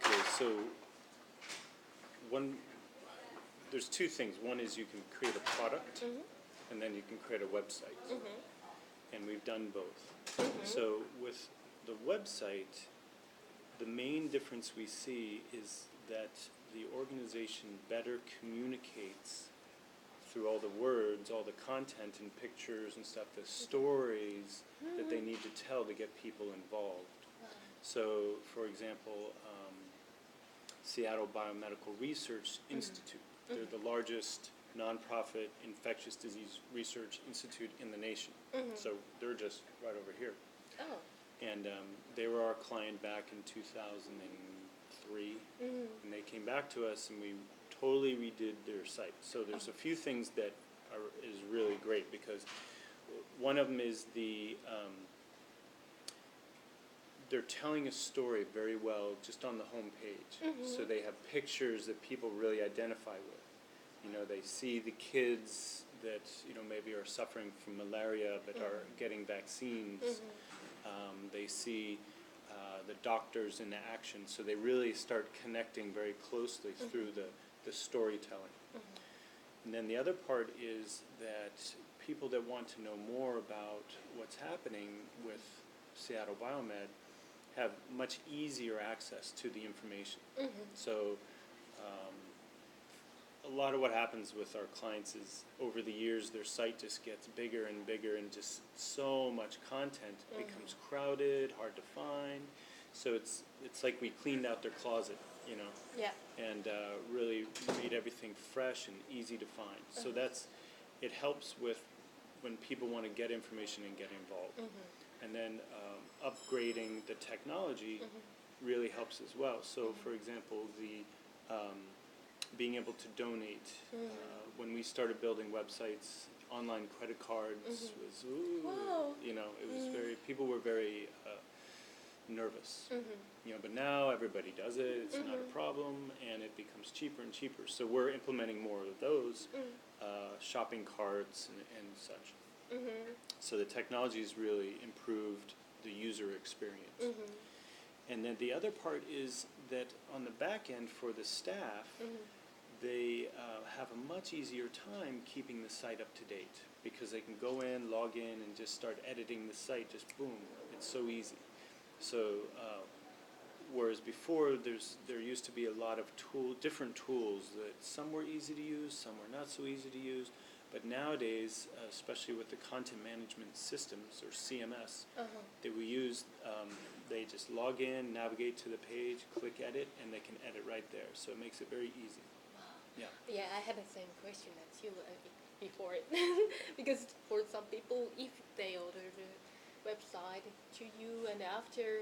Okay, so there's two things. One is you can create a product, and then you can create a website. And we've done both. So with the website, the main difference we see is that the organization better communicates through all the words, all the content and pictures and stuff, the stories that they need to tell to get people involved. So, for example, Seattle Biomedical Research Institute, they're the largest nonprofit infectious disease research institute in the nation. So they're just right over here. Oh. And they were our client back in 2003, and they came back to us and we totally redid their site. So there's a few things that is really great, because one of them is they're telling a story very well just on the home page. So they have pictures that people really identify with. You know, they see the kids that, you know, maybe are suffering from malaria but are getting vaccines. They see the doctors in action. So they really start connecting very closely through the storytelling. And then the other part is that people that want to know more about what's happening with Seattle Biomed have much easier access to the information. So a lot of what happens with our clients is over the years their site just gets bigger and bigger, and just so much content becomes crowded, hard to find. So it's like we cleaned out their closet, you know, and really made everything fresh and easy to find. So it helps with when people want to get information and get involved. And then upgrading the technology really helps as well. So for example, the being able to donate. When we started building websites, online credit cards was, you know, it was people were very nervous. You know, but now everybody does it, it's not a problem, and it becomes cheaper and cheaper. So we're implementing more of those, shopping carts and such. So the technology has really improved the user experience. And then the other part is that on the back end for the staff, they have a much easier time keeping the site up to date, because they can go in, log in, and just start editing the site, just boom, it's so easy. So whereas before there used to be a lot of different tools that some were easy to use, some were not so easy to use. But nowadays, especially with the content management systems, or CMS, that we use, they just log in, navigate to the page, click edit, and they can edit right there. So it makes it very easy. Wow. Yeah, I had the same question as you before it. Because for some people, if they order the website to you and after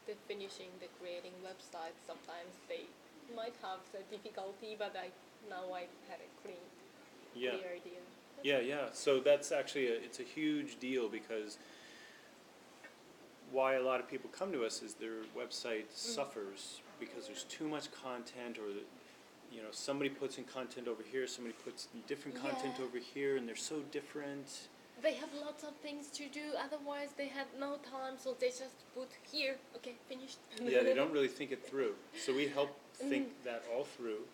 the finishing the creating website, sometimes they might have the difficulty, but now I had a clear idea. Yeah. So that's actually it's a huge deal, because why a lot of people come to us is their website suffers because there's too much content, or you know, somebody puts in content over here, somebody puts in different content over here, and they're so different. They have lots of things to do, otherwise they had no time, so they just put here, okay, finished. Yeah, they don't really think it through. So we help think that all through,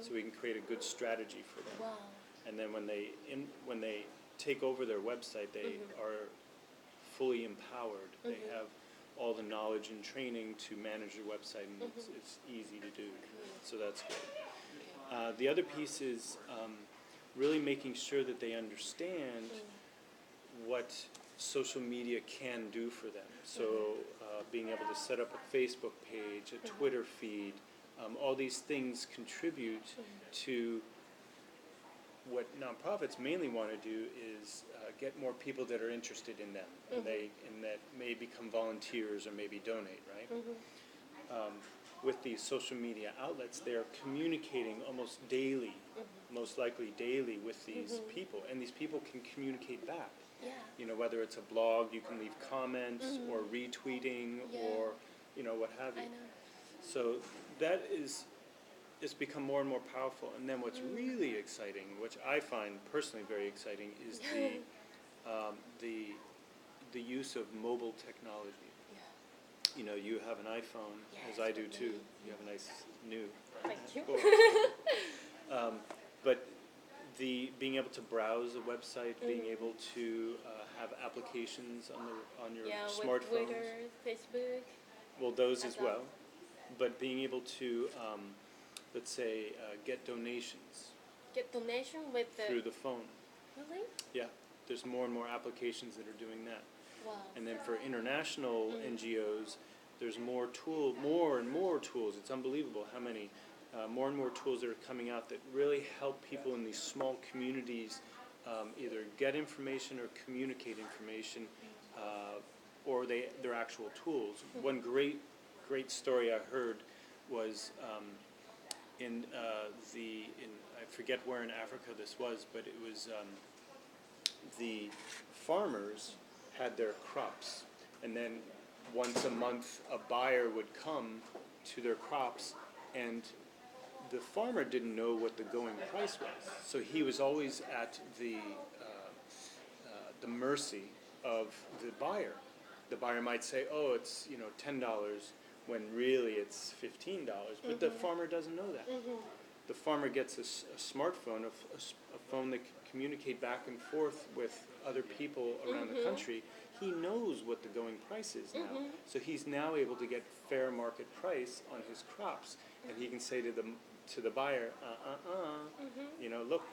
so we can create a good strategy for them. Wow. And then when they take over their website, they are fully empowered. They have all the knowledge and training to manage their website, and it's easy to do. So that's good. The other piece is really making sure that they understand what social media can do for them. So being able to set up a Facebook page, a Twitter feed, all these things contribute to what nonprofits mainly want to do is get more people that are interested in them, and that may become volunteers or maybe donate, right? With these social media outlets, they're communicating almost daily, most likely daily, with these people, and these people can communicate back. Yeah. You know, whether it's a blog, you can leave comments or retweeting or, you know, what have you. I know. So that it's become more and more powerful. And then what's really exciting, which I find personally very exciting, is the use of mobile technology. you know, you have an iPhone, Yes, as I do for too. me. You have a nice new. Thank you. But being able to browse a website, being able to have applications on your Yeah, with smartphones. Twitter, Facebook. Well, those as as well. But being able to, let's say, get donations Get donation with the. through the phone. Really? Yeah, there's more and more applications that are doing that. Wow. And then for international NGOs, there's more and more tools. It's unbelievable how many. More and more tools that are coming out that really help people in these small communities either get information or communicate information, or they're actual tools. One great story I heard was in I forget where in Africa this was, but it was the farmers had their crops, and then once a month a buyer would come to their crops, and the farmer didn't know what the going price was, so he was always at the mercy of the buyer. The buyer might say, "Oh, it's $10," when really it's $15. But the farmer doesn't know that. The farmer gets a smartphone, a phone that can communicate back and forth with other people around the country. He knows what the going price is now, so he's now able to get fair market price on his crops, and he can say to the buyer, look.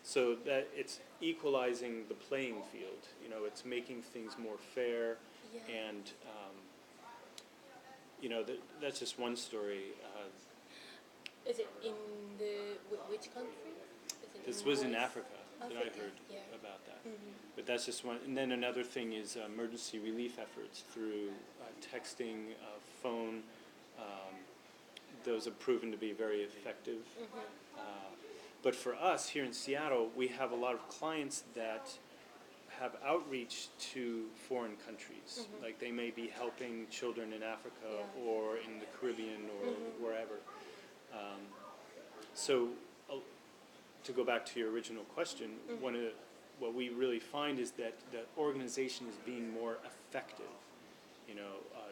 So that it's equalizing the playing field. It's making things more fair, and that's just one story. Is it in which country? This was in Africa that I Africa, heard yeah. about that. But that's just one. And then another thing is emergency relief efforts through texting, phone. Those have proven to be very effective. But for us here in Seattle, we have a lot of clients that have outreach to foreign countries. Like they may be helping children in Africa or in the Caribbean or wherever. So to go back to your original question, what we really find is that the organization is being more effective.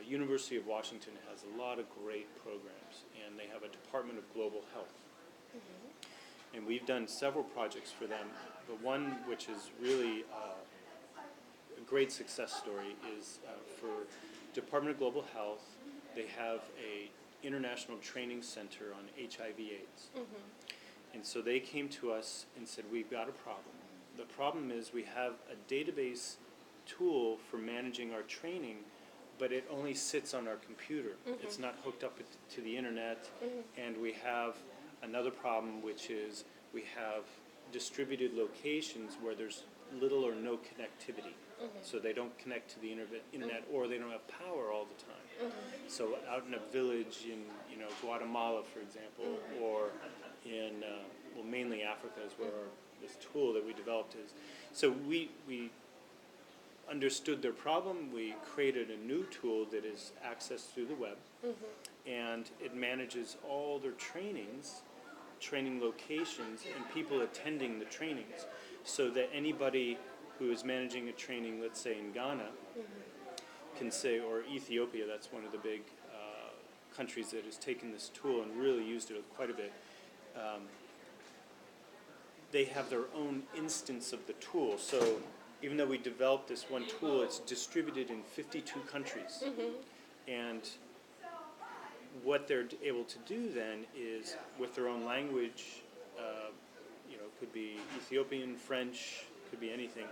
University of Washington has a lot of great programs, and they have a Department of Global Health. And we've done several projects for them. But one which is really a great success story is for Department of Global Health. They have a international training center on HIV/AIDS. And so they came to us and said, we've got a problem. The problem is we have a database tool for managing our training, but it only sits on our computer. It's not hooked up to the internet. And we have another problem, which is we have distributed locations where there's little or no connectivity. So they don't connect to the internet, or they don't have power all the time. So out in a village in Guatemala, for example, or in mainly Africa is where this tool that we developed is. So we understood their problem. We created a new tool that is accessed through the web, and it manages all their training locations, and people attending the trainings, so that anybody who is managing a training, let's say in Ghana, can say, or Ethiopia, that's one of the big countries that has taken this tool and really used it quite a bit. They have their own instance of the tool. So even though we developed this one tool, it's distributed in 52 countries. And what they're able to do then is, with their own language, could be Ethiopian, French, could be anything,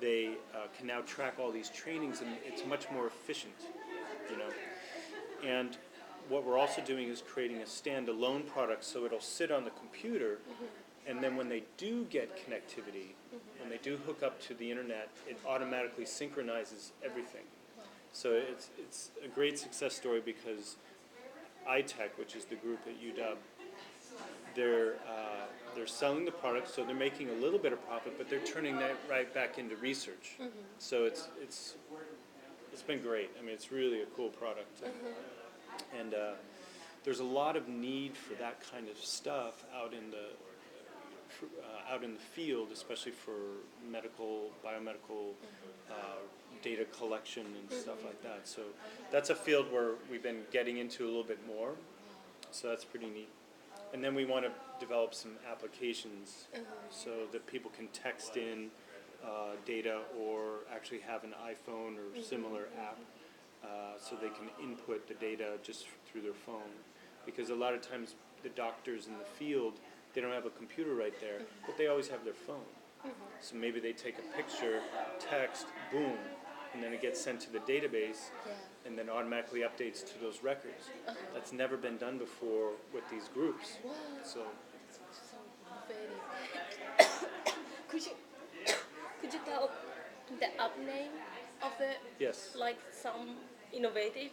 they can now track all these trainings, and it's much more efficient, And what we're also doing is creating a standalone product, so it'll sit on the computer, and then when they do get connectivity, when they do hook up to the internet, it automatically synchronizes everything. So it's a great success story because iTech, which is the group at UW, they're selling the product, so they're making a little bit of profit, but they're turning that right back into research. So it's been great. I mean, it's really a cool product, and there's a lot of need for that kind of stuff out in the field, especially for biomedical data collection and stuff like that. So that's a field where we've been getting into a little bit more. So that's pretty neat. And then we want to develop some applications so that people can text in data or actually have an iPhone or similar app so they can input the data just through their phone. Because a lot of times the doctors in the field, they don't have a computer right there, but they always have their phone. So maybe they take a picture, text, boom, and then it gets sent to the database and then automatically updates to those records. That's never been done before with these groups. So So innovative. could you tell the app name of it? yes. Like some innovative?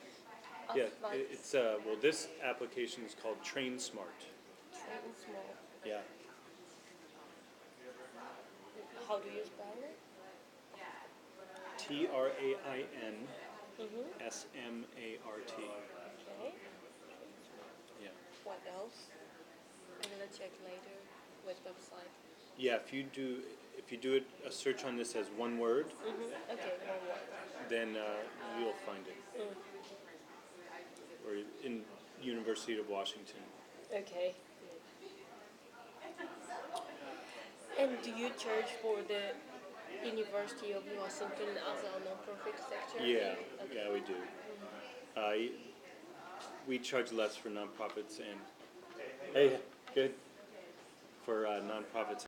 Of Yeah, like it's well, this application is called Train Smart. Train Small. Yeah. How do you spell it? TrainSmart. Okay. Yeah. What else? I'm gonna check later with website. Yeah, if you do it a search on this as one word, Okay, one word. then you'll find it. Or in University of Washington. Okay. And do you charge for the University of Washington as a non-profit sector? Yeah, Okay. yeah, we do. We charge less for nonprofits and good for nonprofits